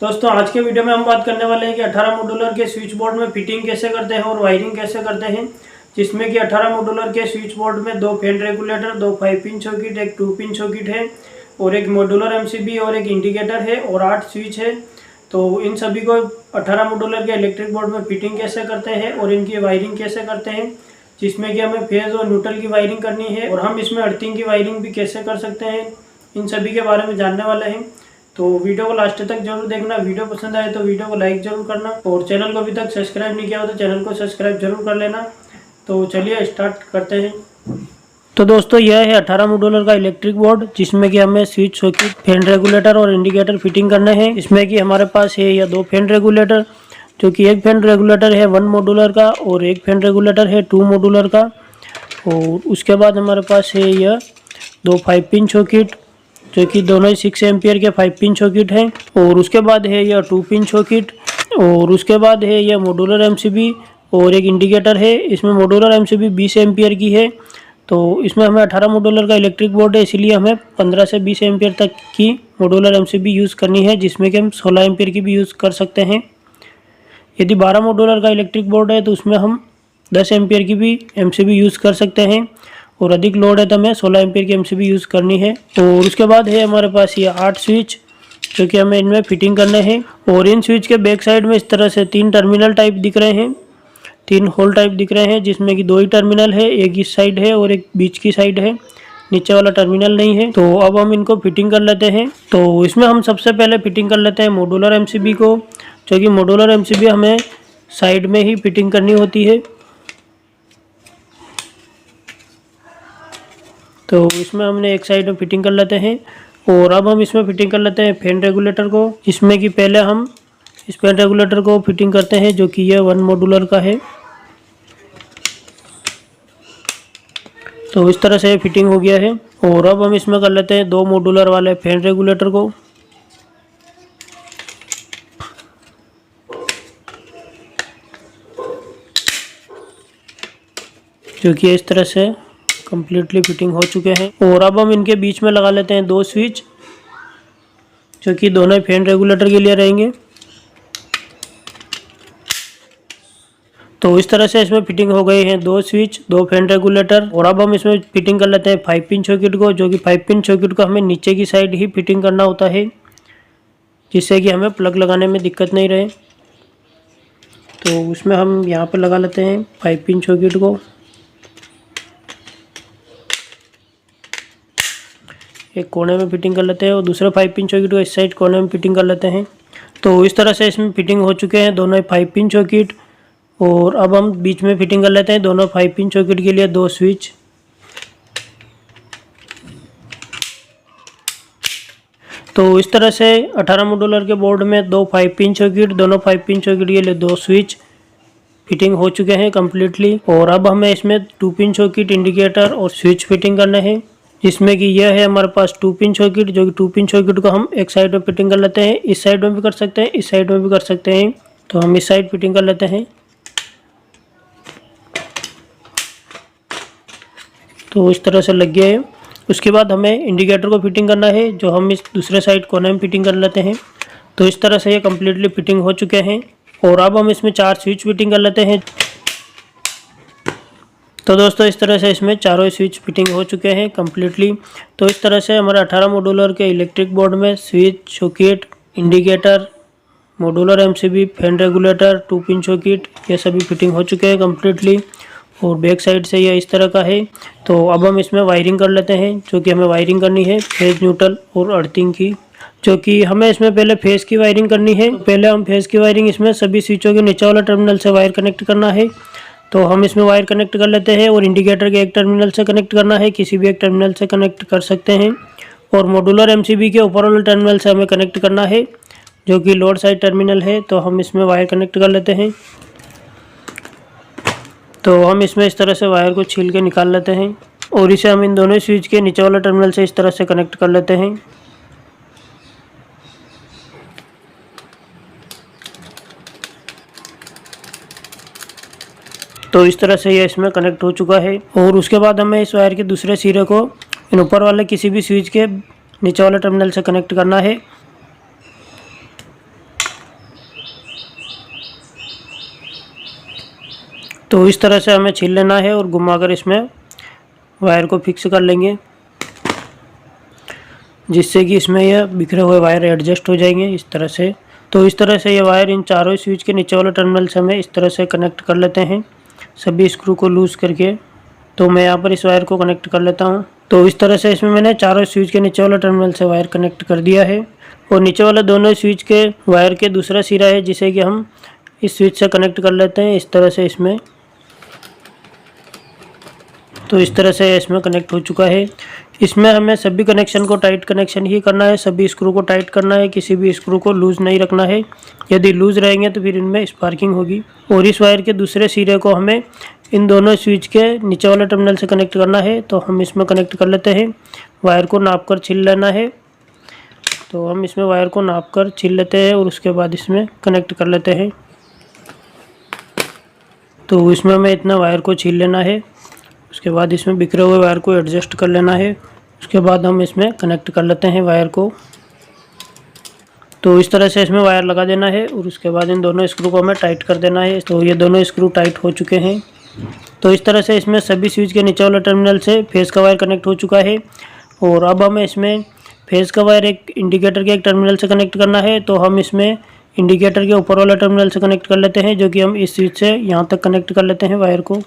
दोस्तों आज के वीडियो में हम बात करने वाले हैं कि 18 मॉड्यूलर के स्विच बोर्ड में फिटिंग कैसे करते हैं और वायरिंग कैसे करते हैं। जिसमें कि 18 मॉड्यूलर के स्विच बोर्ड में 2 फैन रेगुलेटर, 2 5 पिन सॉकेट, एक 2 पिन सॉकेट है और एक मॉड्यूलर एमसीबी और एक इंडिकेटर है और 8 स्विच है। तो इन सभी को 18 मॉड्यूलर के इलेक्ट्रिक बोर्ड में फिटिंग कैसे करते हैं और इनकी वायरिंग कैसे करते हैं, जिसमें कि हमें फेज और न्यूट्रल की वायरिंग करनी है और हम इसमें अर्थिंग की वायरिंग भी कैसे कर सकते हैं, इन सभी के बारे में जानने वाले हैं। तो वीडियो को लास्ट तक जरूर देखना। वीडियो पसंद आए तो वीडियो को लाइक जरूर करना और चैनल को अभी तक सब्सक्राइब नहीं किया हो तो चैनल को सब्सक्राइब जरूर कर लेना। तो चलिए स्टार्ट करते हैं। तो दोस्तों यह है 18 मॉड्यूलर का इलेक्ट्रिक बोर्ड, जिसमें कि हमें स्विच, सॉकेट, फैन रेगुलेटर और इंडिकेटर फिटिंग करने हैं। इसमें कि हमारे पास है यह 2 फैन रेगुलेटर, जो कि एक फैन रेगुलेटर है 1 मॉड्यूलर का और एक फैन रेगुलेटर है 2 मॉड्यूलर का। और उसके बाद हमारे पास है यह 2 5 पिन सॉकेट, जो कि दोनों ही 6 एम्पियर के 5 पिन सॉकेट हैं। और उसके बाद है यह 2 पिन सॉकेट और उसके बाद है यह मॉड्यूलर एमसीबी और एक इंडिकेटर है। इसमें मॉड्यूलर एमसीबी 20 एम्पियर की है। तो इसमें हमें 18 मॉड्यूलर का इलेक्ट्रिक बोर्ड है, इसलिए हमें 15 से 20 एम्पियर तक की मॉड्यूलर एमसीबी यूज़ करनी है, जिसमें कि हम 16 एम्पियर की भी यूज़ कर सकते हैं। यदि 12 मॉड्यूलर का इलेक्ट्रिक बोर्ड है तो उसमें हम 10 एम्पियर की भी एमसीबी यूज़ कर सकते हैं और अधिक लोड है तो हमें 16 एम्पियर की एमसीबी यूज़ करनी है। और उसके बाद है हमारे पास ये 8 स्विच, जो कि हमें इनमें फिटिंग करने हैं। और इन स्विच के बैक साइड में इस तरह से 3 टर्मिनल टाइप दिख रहे हैं, 3 होल टाइप दिख रहे हैं, जिसमें कि 2 ही टर्मिनल है, एक इस साइड है और एक बीच की साइड है, नीचे वाला टर्मिनल नहीं है। तो अब हम इनको फिटिंग कर लेते हैं। तो इसमें हम सबसे पहले फिटिंग कर लेते हैं मॉड्यूलर एमसीबी को, जो कि मॉड्यूलर एमसीबी हमें साइड में ही फिटिंग करनी होती है। तो इसमें हमने एक साइड में फिटिंग कर लेते हैं। और अब हम इसमें फिटिंग कर लेते हैं फैन रेगुलेटर को, जिसमें कि पहले हम इस फैन रेगुलेटर को फिटिंग करते हैं, जो कि यह 1 मॉड्यूलर का है। तो इस तरह से फिटिंग हो गया है। और अब हम इसमें कर लेते हैं 2 मॉड्यूलर वाले फैन रेगुलेटर को, जो कि इस तरह से कंप्लीटली फिटिंग हो चुके हैं। और अब हम इनके बीच में लगा लेते हैं 2 स्विच, जो कि दोनों ही फैन रेगुलेटर के लिए रहेंगे। तो इस तरह से इसमें फिटिंग हो गई है 2 स्विच, 2 फैन रेगुलेटर। और अब हम इसमें फिटिंग कर लेते हैं 5 पिन सॉकेट को, जो कि 5 पिन सॉकेट को हमें नीचे की साइड ही फिटिंग करना होता है, जिससे कि हमें प्लग लगाने में दिक्कत नहीं रहे। तो उसमें हम यहाँ पर लगा लेते हैं 5 पिन सॉकेट को, एक कोने में फिटिंग कर लेते हैं और दूसरे 5 पिन सॉकेट को इस साइड कोने में फिटिंग कर लेते हैं। तो इस तरह से इसमें फिटिंग हो चुके हैं दोनों 5 पिन सॉकेट। और अब हम बीच में फिटिंग कर लेते हैं दोनों 5 पिन सॉकेट के लिए 2 स्विच। तो इस तरह से 18 मॉड्यूलर के बोर्ड में 2 5 पिन सॉकेट, दोनों 5 पिन सॉकेट के लिए 2 स्विच फिटिंग हो चुके हैं कम्प्लीटली। और अब हमें इसमें 2 पिन सॉकेट, इंडिकेटर और स्विच फिटिंग करना है, जिसमें कि यह है हमारे पास 2 पिन सॉकेट, जो कि 2 पिन सॉकेट को हम एक साइड में फिटिंग कर लेते हैं, इस साइड में भी कर सकते हैं, इस साइड में भी कर सकते हैं। तो हम इस साइड फिटिंग कर लेते हैं। तो इस तरह से लग गया है। उसके बाद हमें इंडिकेटर को फिटिंग करना है, जो हम इस दूसरे साइड कोने में फिटिंग कर लेते हैं। तो इस तरह से ये कम्प्लीटली फिटिंग हो चुके हैं। और अब हम इसमें 4 स्विच फिटिंग कर लेते हैं। तो दोस्तों इस तरह से इसमें चारों स्विच फिटिंग हो चुके हैं कम्प्लीटली। तो इस तरह से हमारे 18 मॉड्यूलर के इलेक्ट्रिक बोर्ड में switch, socket, indicator, modular MCB, fan regulator, 2 pin socket, ये सभी फिटिंग हो चुके हैं कम्प्लीटली। और बैक साइड से यह इस तरह का है। तो अब हम इसमें वायरिंग कर लेते हैं, जो कि हमें वायरिंग करनी है फेज, न्यूट्रल और अर्थिंग की, जो कि हमें इसमें पहले फेज की वायरिंग करनी है। तो पहले हम फेज की वायरिंग इसमें सभी स्विचों के नीचे वाला टर्मिनल से वायर कनेक्ट करना है। तो हम इसमें वायर कनेक्ट कर लेते हैं और इंडिकेटर के एक टर्मिनल से कनेक्ट करना है, किसी भी एक टर्मिनल से कनेक्ट कर सकते हैं। और मॉड्यूलर एमसीबी के ऊपर वाले टर्मिनल से हमें कनेक्ट करना है, जो कि लोड साइड टर्मिनल है। तो हम इसमें वायर कनेक्ट कर लेते हैं। तो हम इसमें इस तरह से वायर को छील के निकाल लेते हैं और इसे हम इन दोनों स्विच के नीचे वाला टर्मिनल से इस तरह से कनेक्ट कर लेते हैं। तो इस तरह से ये इसमें कनेक्ट हो चुका है। और उसके बाद हमें इस वायर के दूसरे सिरे को इन ऊपर वाले किसी भी स्विच के नीचे वाले टर्मिनल से कनेक्ट करना है। तो इस तरह से हमें छील लेना है और घुमाकर इसमें वायर को फिक्स कर लेंगे, जिससे कि इसमें यह बिखरे हुए वायर एडजस्ट हो जाएंगे इस तरह से। तो इस तरह से ये वायर इन चारों स्विच के नीचे वाले टर्मिनल से हमें इस तरह से कनेक्ट कर लेते हैं, सभी स्क्रू को लूज़ करके। तो मैं यहाँ पर इस वायर को कनेक्ट कर लेता हूँ। तो इस तरह से इसमें मैंने चारों स्विच के नीचे वाले टर्मिनल से वायर कनेक्ट कर दिया है। और नीचे वाले दोनों स्विच के वायर के दूसरा सिरा है, जिसे कि हम इस स्विच से कनेक्ट कर लेते हैं इस तरह से इसमें। तो इस तरह से इसमें कनेक्ट हो चुका है। इसमें हमें सभी कनेक्शन को टाइट कनेक्शन ही करना है, सभी स्क्रू को टाइट करना है, किसी भी स्क्रू को लूज़ नहीं रखना है। यदि लूज़ रहेंगे तो फिर इनमें स्पार्किंग होगी। और इस वायर के दूसरे सिरे को हमें इन दोनों स्विच के नीचे वाले टर्मिनल से कनेक्ट करना है। तो हम इसमें कनेक्ट कर लेते हैं। वायर को नाप कर छील लेना है। तो हम इसमें वायर को नाप कर छील लेते हैं और उसके बाद इसमें कनेक्ट कर लेते हैं। तो इसमें हमें इतना वायर को छील लेना है। उसके बाद इसमें बिखरे हुए वायर को एडजस्ट कर लेना है। उसके बाद हम इसमें कनेक्ट कर लेते हैं वायर को। तो इस तरह से इसमें वायर लगा देना है और उसके बाद इन दोनों स्क्रू को हमें टाइट कर देना है। तो ये दोनों स्क्रू टाइट हो चुके हैं। तो इस तरह से इसमें सभी स्विच के नीचे वाले टर्मिनल से फेस का वायर कनेक्ट हो चुका है। और अब हमें इसमें फेस का वायर एक इंडिकेटर के एक टर्मिनल से कनेक्ट करना है। तो हम इसमें इंडिकेटर के ऊपर वाला टर्मिनल से कनेक्ट कर लेते हैं, जो कि हम इस स्विच से यहाँ तक कनेक्ट कर लेते हैं वायर को।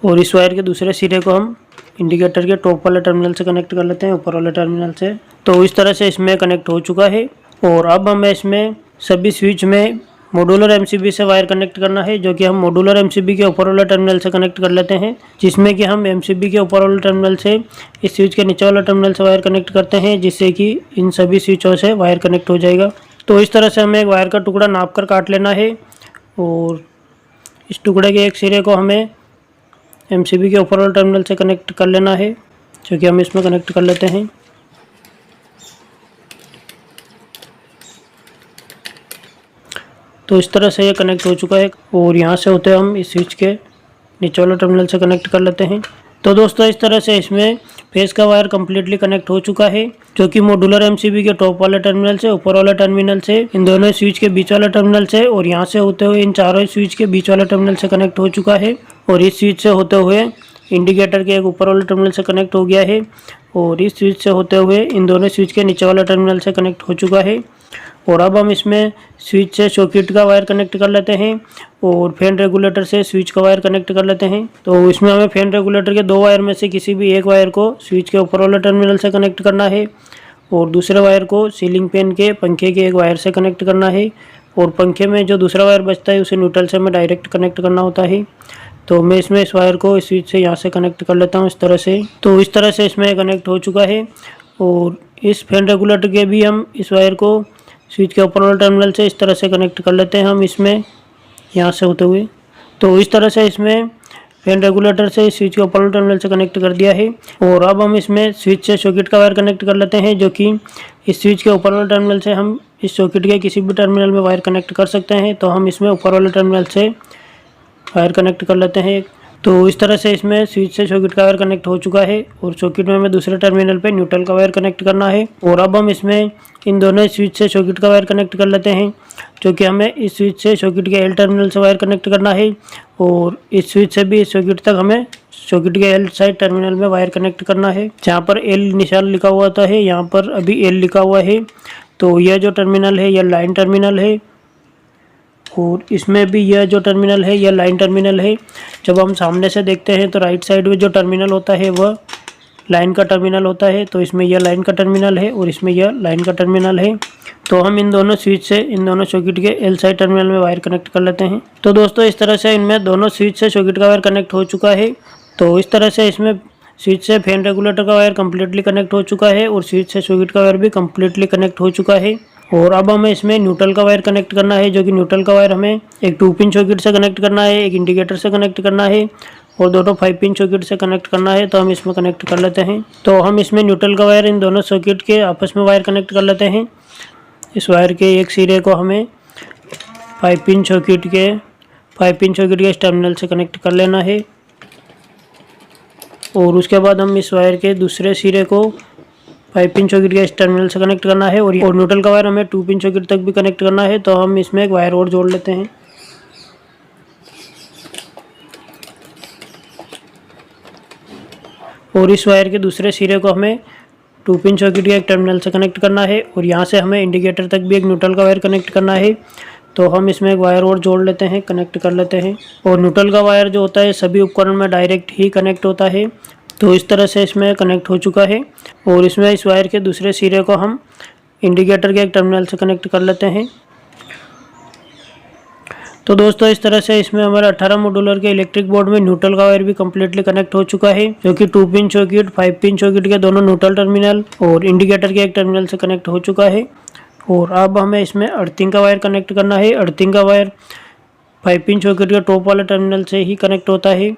और इस वायर के दूसरे सिरे को हम इंडिकेटर के टॉप वाले टर्मिनल से कनेक्ट कर लेते हैं, ऊपर वाले टर्मिनल से। तो इस तरह से इसमें कनेक्ट हो चुका है। और अब हमें इसमें सभी स्विच में मॉड्यूलर एमसीबी से वायर कनेक्ट करना है, जो कि हम मॉड्यूलर एमसीबी के ऊपर वाले टर्मिनल से कनेक्ट कर लेते हैं, जिसमें कि हम एमसीबी के ऊपर वाले टर्मिनल से इस स्विच के नीचे वाले टर्मिनल से वायर कनेक्ट करते हैं, जिससे कि इन सभी स्विचों से वायर कनेक्ट हो जाएगा। तो इस तरह से हमें एक वायर का टुकड़ा नाप कर काट लेना है। और इस टुकड़े के एक सिरे को हमें एमसीबी के ऊपर वाले टर्मिनल से कनेक्ट कर लेना है, जो कि हम इसमें कनेक्ट कर लेते हैं। तो इस तरह से ये कनेक्ट हो चुका है। और यहाँ से होते हम इस स्विच के नीचे वाले टर्मिनल से कनेक्ट कर लेते हैं। तो दोस्तों इस तरह से इसमें फेस का वायर कम्प्लीटली कनेक्ट हो चुका है, जो कि मॉड्यूलर एमसीबी के टॉप वाले टर्मिनल से, ऊपर वाले टर्मिनल से, इन दोनों स्विच के बीच वाले टर्मिनल से, और यहाँ से होते हुए इन चारों स्विच के बीच वाले टर्मिनल से कनेक्ट हो चुका है। और इस स्विच से होते हुए इंडिकेटर के एक ऊपर वाले टर्मिनल से कनेक्ट हो गया है। और इस स्विच से होते हुए इन दोनों स्विच के नीचे वाले टर्मिनल से कनेक्ट हो चुका है। और अब हम इसमें स्विच से सॉकेट का वायर कनेक्ट कर लेते हैं और फैन रेगुलेटर से स्विच का वायर कनेक्ट कर लेते हैं। तो इसमें हमें फैन रेगुलेटर के दो वायर में से किसी भी एक वायर को स्विच के ऊपर वाले टर्मिनल से कनेक्ट करना है और दूसरे वायर को सीलिंग फैन के पंखे के एक वायर से कनेक्ट करना है। और पंखे में जो दूसरा वायर बचता है उसे न्यूट्रल से हमें डायरेक्ट कनेक्ट करना होता है। तो मैं इसमें इस वायर को स्विच से यहाँ से कनेक्ट कर लेता हूँ इस तरह से। तो इस तरह से इसमें कनेक्ट हो चुका है। और इस फैन रेगुलेटर के भी हम इस वायर को स्विच के ऊपर वाले टर्मिनल से इस तरह से कनेक्ट कर लेते हैं हम इसमें यहाँ से होते हुए। तो इस तरह से इसमें फैन रेगुलेटर से स्विच के ऊपर वाले टर्मिनल से कनेक्ट कर दिया है। और अब हम इसमें स्विच से सॉकेट का वायर कनेक्ट कर लेते हैं, जो कि इस स्विच के ऊपर वाले टर्मिनल से हम इस सॉकेट के किसी भी टर्मिनल में वायर कनेक्ट कर सकते हैं। तो हम इसमें ऊपर वाले टर्मिनल से वायर कनेक्ट कर लेते हैं। तो इस तरह से इसमें स्विच से सॉकेट का वायर कनेक्ट हो चुका है। और सॉकेट में हमें दूसरे टर्मिनल पे न्यूट्रल का वायर कनेक्ट करना है। और अब हम इसमें इन दोनों स्विच से सॉकेट का वायर कनेक्ट कर लेते हैं, जो कि हमें इस स्विच से सॉकेट के एल टर्मिनल से वायर कनेक्ट करना है। और इस स्विच से भी इस सॉकेट तक हमें सॉकेट के एल साइड टर्मिनल में वायर कनेक्ट करना है। जहाँ पर एल निशान लिखा हुआ था है, यहाँ पर अभी एल लिखा हुआ है। तो यह जो टर्मिनल है यह लाइन टर्मिनल है। और इसमें भी यह जो टर्मिनल है यह लाइन टर्मिनल है। जब हम सामने से देखते हैं तो राइट साइड में जो टर्मिनल होता है वह लाइन का टर्मिनल होता है। तो इसमें यह लाइन का टर्मिनल है और इसमें यह लाइन का टर्मिनल है। तो हम इन दोनों स्विच से इन दोनों सॉकेट के एल साइड टर्मिनल में वायर कनेक्ट कर लेते हैं। तो दोस्तों इस तरह से इनमें दोनों स्विच से सॉकेट का वायर कनेक्ट हो चुका है। तो इस तरह से इसमें स्विच से फैन रेगुलेटर का वायर कम्प्लीटली कनेक्ट हो चुका है और स्विच से सॉकेट का वायर भी कम्प्लीटली कनेक्ट हो चुका है। और अब हमें इसमें न्यूट्रल का वायर कनेक्ट करना है, जो कि न्यूट्रल का वायर हमें एक 2 पिन सॉकेट से कनेक्ट करना है, एक इंडिकेटर से कनेक्ट करना है और दोनों 5 पिन सॉकेट से कनेक्ट करना है। तो हम इसमें कनेक्ट कर लेते हैं। तो हम इसमें न्यूट्रल का वायर इन दोनों सॉकेट के आपस में वायर कनेक्ट कर लेते हैं। इस वायर के एक सिरे को हमें 5 पिन सॉकेट के इस टर्मिनल से कनेक्ट कर लेना है। और उसके बाद हम इस वायर के दूसरे सिरे को 5 पिन सॉकेट के इस टर्मिनल से कनेक्ट करना है। और न्यूट्रल का वायर हमें 2 पिन सॉकेट तक भी कनेक्ट करना है। तो हम इसमें एक वायर और जोड़ लेते हैं। और इस वायर के दूसरे सिरे को हमें 2 पिन सॉकेट के एक टर्मिनल से कनेक्ट करना है और यहाँ से हमें इंडिकेटर तक भी एक न्यूट्रल का वायर कनेक्ट करना है। तो हम इसमें एक वायर और जोड़ लेते हैं, कनेक्ट कर लेते हैं। और न्यूट्रल का वायर जो होता है सभी उपकरण में डायरेक्ट ही कनेक्ट होता है। तो इस तरह से इसमें कनेक्ट हो चुका है और इसमें इस वायर के दूसरे सिरे को हम इंडिकेटर के एक टर्मिनल से कनेक्ट कर लेते हैं। तो दोस्तों इस तरह से इसमें हमारा 18 मॉड्यूलर के इलेक्ट्रिक बोर्ड में न्यूट्रल का वायर भी कम्प्लीटली कनेक्ट हो चुका है, जो कि 2 पिन सॉकेट, 5 पिन सॉकेट के दोनों न्यूट्रल टर्मिनल और इंडिकेटर के एक टर्मिनल से कनेक्ट हो चुका है। और अब हमें इसमें अर्थिंग का वायर कनेक्ट करना है। अर्थिंग का वायर 5 पिन सॉकेट के टॉप वाले टर्मिनल से ही कनेक्ट होता है,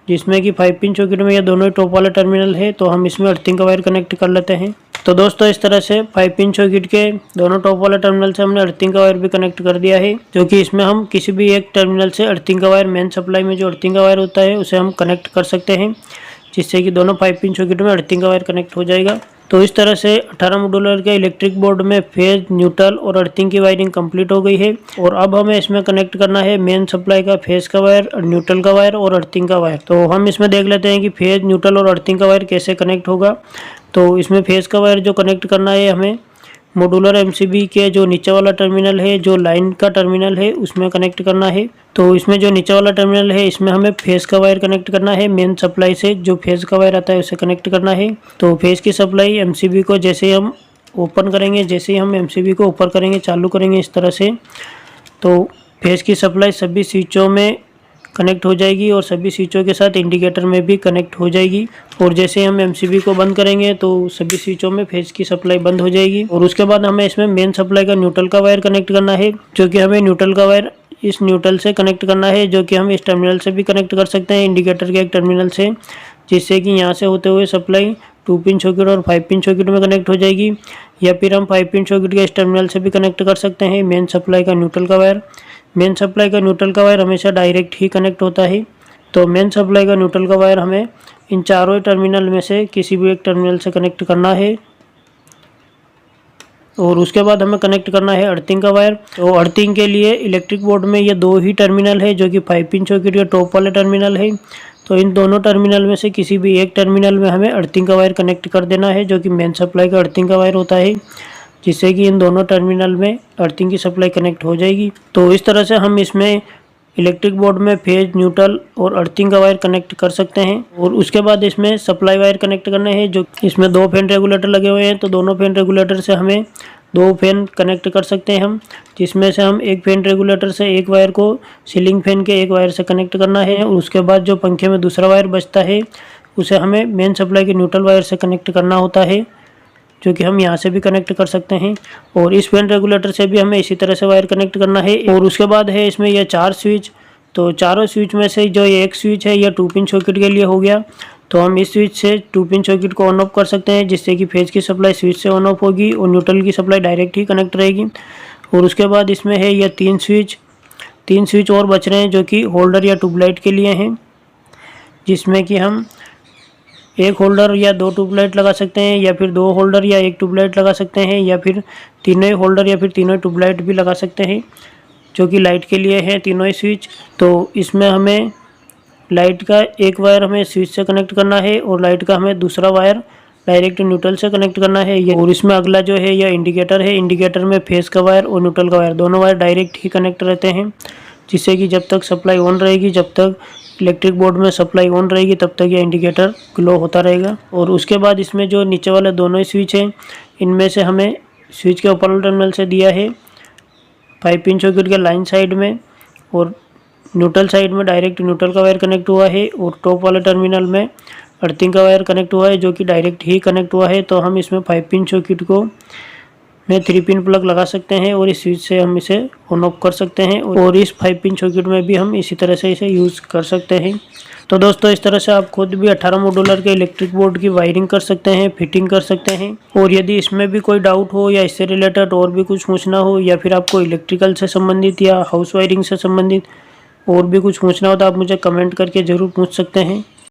जिसमें कि 5 पिन सॉकेट में ये दोनों ही टॉप वाले टर्मिनल है। तो हम इसमें अर्थिंग का वायर कनेक्ट कर लेते हैं। तो दोस्तों इस तरह से 5 पिन सॉकेट के दोनों टॉप वाले टर्मिनल से हमने अर्थिंग का वायर भी कनेक्ट कर दिया है, जो कि इसमें हम किसी भी एक टर्मिनल से अर्थिंग का वायर, मेन सप्लाई में जो अर्थिंग का वायर होता है उसे हम कनेक्ट कर सकते हैं, जिससे कि दोनों 5 पिन सॉकेट में अर्थिंग का वायर कनेक्ट हो जाएगा। तो इस तरह से 18 मॉड्यूलर के इलेक्ट्रिक बोर्ड में फेज, न्यूट्रल और अर्थिंग की वायरिंग कंप्लीट हो गई है। और अब हमें इसमें कनेक्ट करना है मेन सप्लाई का फेज का वायर, न्यूट्रल का वायर और अर्थिंग का वायर। तो हम इसमें देख लेते हैं कि फेज, न्यूट्रल और अर्थिंग का वायर कैसे कनेक्ट होगा। तो इसमें फेज का वायर जो कनेक्ट करना है हमें मॉड्यूलर एमसीबी के जो नीचे वाला टर्मिनल है, जो लाइन का टर्मिनल है, उसमें कनेक्ट करना है। तो इसमें जो नीचे वाला टर्मिनल है इसमें हमें फेज का वायर कनेक्ट करना है। मेन सप्लाई से जो फेज का वायर आता है उसे कनेक्ट करना है। तो फेज की सप्लाई एमसीबी को जैसे हम ओपन करेंगे, जैसे ही हम एमसीबी को ऊपर करेंगे, चालू करेंगे इस तरह से, तो फेज की सप्लाई सभी स्विचों में कनेक्ट हो जाएगी और सभी स्विचों के साथ इंडिकेटर में भी कनेक्ट हो जाएगी। और जैसे हम एमसीबी को बंद करेंगे तो सभी स्विचों में फेज की सप्लाई बंद हो जाएगी। और उसके बाद हमें इसमें मेन सप्लाई का न्यूट्रल का वायर कनेक्ट करना है, जो कि हमें न्यूट्रल का वायर इस न्यूट्रल से कनेक्ट करना है, जो कि हम इस टर्मिनल से भी कनेक्ट कर सकते हैं, इंडिकेटर के एक टर्मिनल से, जिससे कि यहाँ से होते हुए सप्लाई 2 पिन सॉकेट और 5 पिन सॉकेट में कनेक्ट हो जाएगी। या फिर हम 5 पिन सॉकेट के इस टर्मिनल से भी कनेक्ट कर सकते हैं मेन सप्लाई का न्यूट्रल का वायर। मेन सप्लाई का न्यूट्रल का वायर हमेशा डायरेक्ट ही कनेक्ट होता है। तो मेन सप्लाई का न्यूट्रल का वायर हमें इन चारों टर्मिनल में से किसी भी एक टर्मिनल से कनेक्ट करना है। और उसके बाद हमें कनेक्ट करना है अर्थिंग का वायर। तो अर्थिंग के लिए इलेक्ट्रिक बोर्ड में ये 2 ही टर्मिनल है, जो कि 5 पिन सॉकेट के टॉप वाले टर्मिनल है। तो इन दोनों टर्मिनल में से किसी भी एक टर्मिनल में हमें अर्थिंग का वायर कनेक्ट कर देना है, जो कि मेन सप्लाई का अर्थिंग का वायर होता है, जिससे कि इन दोनों टर्मिनल में अर्थिंग की सप्लाई कनेक्ट हो जाएगी। तो इस तरह से हम इसमें इलेक्ट्रिक बोर्ड में फेज, न्यूट्रल और अर्थिंग का वायर कनेक्ट कर सकते हैं। और उसके बाद इसमें सप्लाई वायर कनेक्ट करने हैं, जो इसमें 2 फैन रेगुलेटर लगे हुए हैं। तो दोनों फैन रेगुलेटर से हमें 2 फैन कनेक्ट कर सकते हैं हम, जिसमें से हम एक फैन रेगुलेटर से एक वायर को सीलिंग फैन के एक वायर से कनेक्ट करना है। और उसके बाद जो पंखे में दूसरा वायर बचता है उसे हमें मेन सप्लाई के न्यूट्रल वायर से कनेक्ट करना होता है, जो कि हम यहाँ से भी कनेक्ट कर सकते हैं। और इस फैन रेगुलेटर से भी हमें इसी तरह से वायर कनेक्ट करना है। और उसके बाद है इसमें यह 4 स्विच। तो चारों स्विच में से जो एक स्विच है यह 2 पिन सॉकेट के लिए हो गया। तो हम इस स्विच से 2 पिन सॉकेट को ऑन ऑफ कर सकते हैं, जिससे कि फेज की सप्लाई स्विच से ऑन ऑफ होगी और न्यूट्रल की सप्लाई डायरेक्ट ही कनेक्ट रहेगी। और उसके बाद इसमें है यह 3 स्विच और बच रहे हैं, जो कि होल्डर या ट्यूबलाइट के लिए हैं, जिसमें कि हम एक होल्डर या 2 ट्यूबलाइट लगा सकते हैं, या फिर 2 होल्डर या 1 ट्यूबलाइट लगा सकते हैं, या फिर तीनों ही होल्डर या फिर तीनों ही ट्यूबलाइट भी लगा सकते हैं, जो कि लाइट के लिए है तीनों ही स्विच। तो इसमें हमें लाइट का एक वायर हमें स्विच से कनेक्ट करना है और लाइट का हमें दूसरा वायर डायरेक्ट न्यूट्रल से कनेक्ट करना है। और इसमें अगला जो है यह इंडिकेटर है। इंडिकेटर में फेज का वायर और न्यूट्रल का वायर दोनों वायर डायरेक्ट ही कनेक्ट रहते हैं, जिससे कि जब तक सप्लाई ऑन रहेगी, जब तक इलेक्ट्रिक बोर्ड में सप्लाई ऑन रहेगी, तब तक यह इंडिकेटर ग्लो होता रहेगा। और उसके बाद इसमें जो नीचे वाले दोनों ही स्विच हैं, इनमें से हमें स्विच के ऊपर टर्मिनल से दिया है 5 पिन सॉकेट के लाइन साइड में, और न्यूट्रल साइड में डायरेक्ट न्यूट्रल का वायर कनेक्ट हुआ है, और टॉप वाले टर्मिनल में अर्थिंग का वायर कनेक्ट हुआ है, जो कि डायरेक्ट ही कनेक्ट हुआ है। तो हम इसमें 5 पिन सॉकेट को में 3 पिन प्लग लगा सकते हैं और इस स्विच से हम इसे ऑन ऑफ कर सकते हैं। और इस 5 पिन सॉकेट में भी हम इसी तरह से इसे यूज़ कर सकते हैं। तो दोस्तों इस तरह से आप खुद भी 18 मॉड्यूलर के इलेक्ट्रिक बोर्ड की वायरिंग कर सकते हैं, फिटिंग कर सकते हैं। और यदि इसमें भी कोई डाउट हो या इससे रिलेटेड और भी कुछ पूछना हो, या फिर आपको इलेक्ट्रिकल से संबंधित या हाउस वायरिंग से संबंधित और भी कुछ पूछना हो, तो आप मुझे कमेंट करके ज़रूर पूछ सकते हैं।